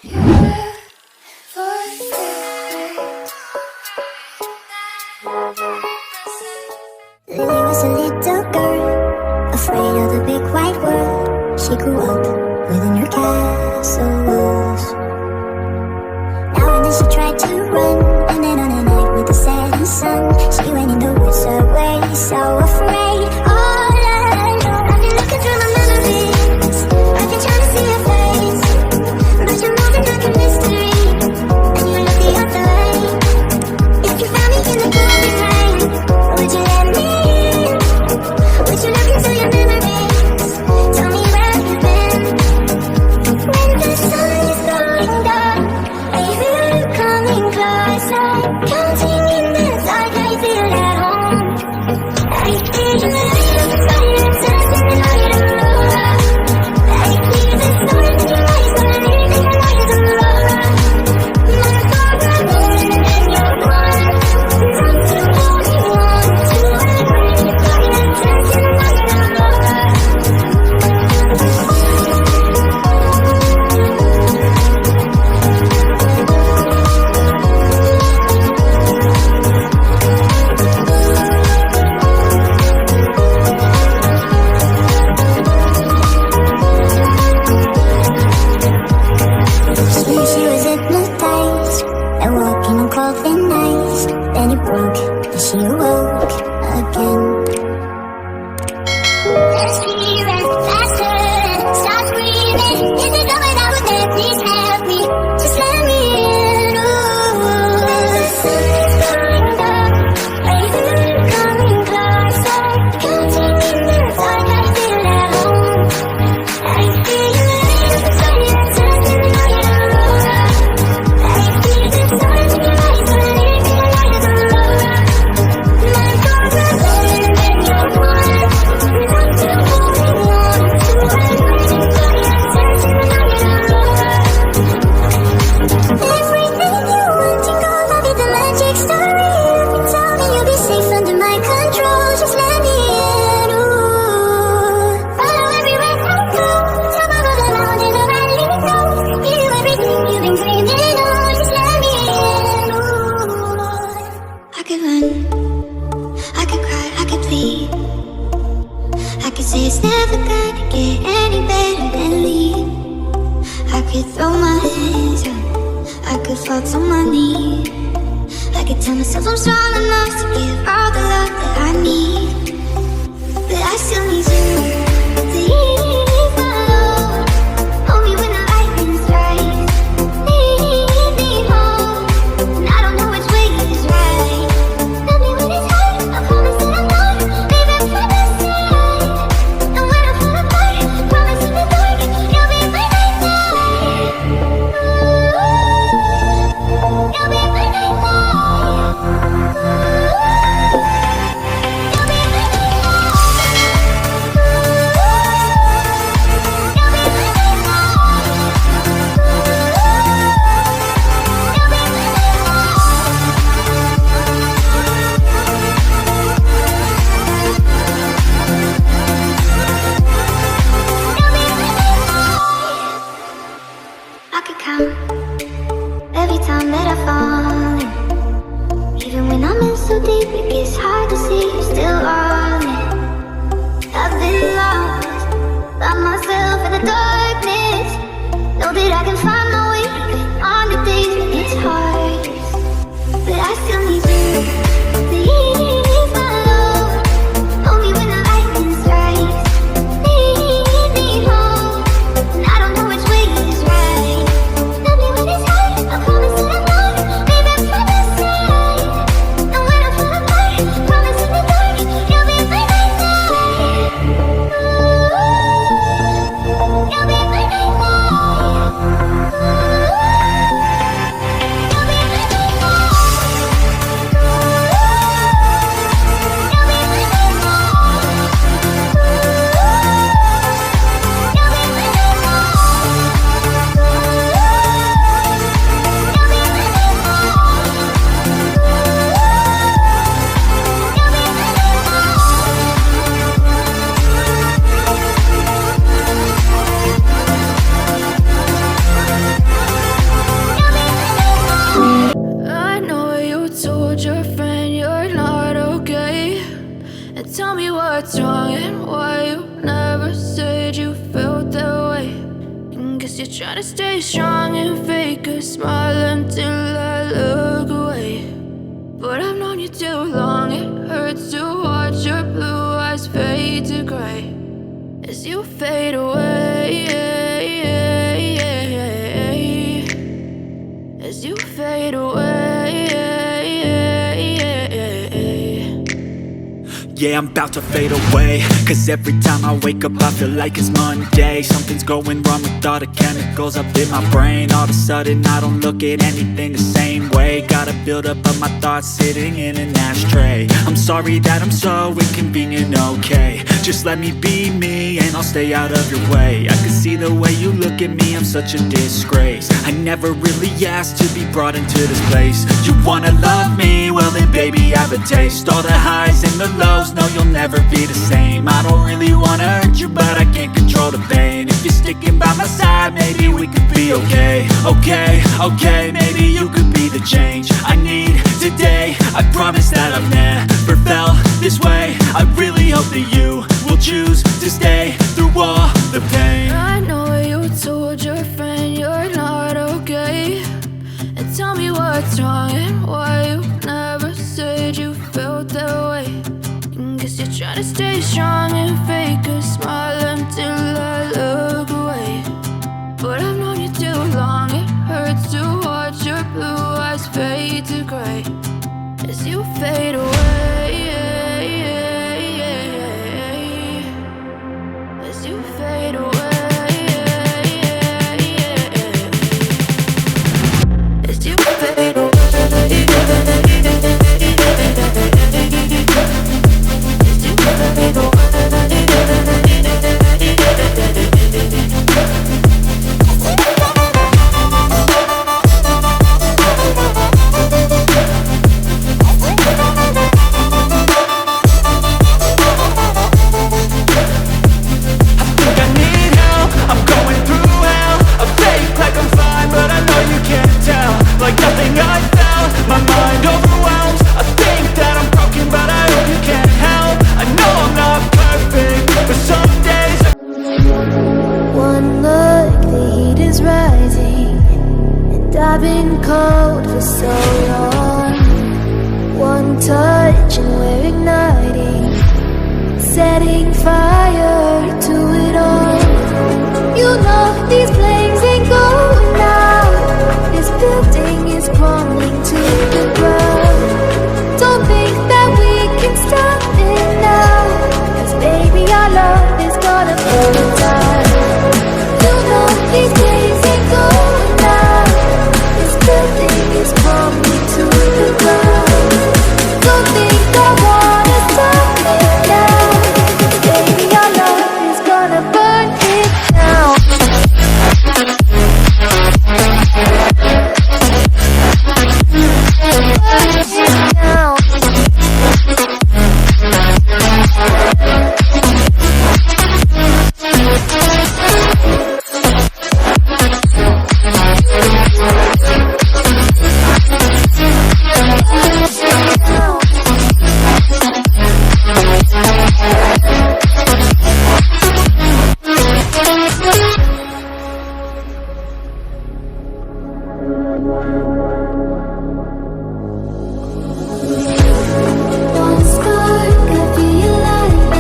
Lily was a little girl, afraid of the big white world. She grew up within her castle walls. Now and then she tried to run, and then on a night with the setting sun, she went in the woods away, so afraid. All alone, I've been looking through my memories. I've been trying to see your face, but you're moving like a mystery, and you look the other way. If you found me in the pouring rain, would you let me in? Would you look into your memories? Tell me where you've been. When the sun is going down, are you coming closer? Counting in the dark, I feel at home. I feel the light of the fire, dancing the light of Aurora. I feel the stars in your eyes, but I need the light of Aurora. My father, and then you're one. Run to all you want to, and bring the fire, dancing the light of Aurora. She was hypnotized and walking on cold thin ice. Then it broke and she awoke again. Let's hear it faster, stop screaming. Is it over now with me? Please help me, just let me in. Ooh, the sun is going down, are you coming closer? Counting in the dark, I feel at home. I feel the light of the fire, dancing the light of Aurora. I feel the stars in your eyes, but I need the light of Aurora. My father, and then you're one. Run to all you want to, and bring the fire, dancing the light of Aurora. Everything you want and go, love it, the magic story. Every time you'll be safe under my control. Just let me in, ooh. Follow everywhere I go, top of the mountain, nobody knows. You do everything you've been dreaming of. Just let me in, ooh. I could run, I could cry, I could plead. I could say it's never gonna get any better than leave. I could throw my hands up, I could fall to my knees. I could tell myself I'm strong enough to give all the love that I need. But I still need you to ease my load. Hold me when the lightning strikes. Lead me home, and I don't know which way is right. Love me when it's hard, I promise that I'm not leaving by the side. And when I fall apart, promise in the dark, you'll be my nightlight. You'll be my nightlight. You'll be my I could count every time that I fall in. Even when I'm in so deep, it gets hard to see you're still all in. I've been lost by myself in the darkness. Know that I can find my way even on the days when it's hardest. But I still need you to ease my load. Hold me when the lightning strikes. Lead me home, and I don't know which way is right. Love me when it's hard, I promise that I'm not leaving by the side. And when I fall apart, promise in the dark, you'll be my nightlight. You'll be my nightlight. trying to stay strong and fake a smile until I look away. But I've known you too long, it hurts to watch your blue eyes fade to gray as you fade away, as you fade away. Yeah, I'm about to fade away, cause every time I wake up I feel like it's Monday. Something's going wrong with all the chemicals up in my brain. All of a sudden I don't look at anything the same way. Gotta build up of my thoughts sitting in an ashtray. I'm sorry that I'm so inconvenient, okay. Just let me be me and I'll stay out of your way. I can see the way you look at me, I'm such a disgrace. I never really asked to be brought into this place. You wanna love me? Well then baby I have a taste. All the highs and the lows, no you'll never be the same. I don't really wanna hurt you but I can't control the pain. If you're sticking by my side maybe we could be okay. Okay, maybe you could be the change I need today. I promise that I've never felt this way. I really hope that you will choose to stay through all the pain. I know you told your friend you're not okay, and tell me what's wrong and why you never said you felt that way. Guess you're trying to stay strong and fake a smile until I look away. But I've known you too long, it hurts to watch your blue eyes fade to gray as you fade away, as you fade away, as you fade away. I've been cold for so long. One touch and we're igniting, setting fire to it all. You know these places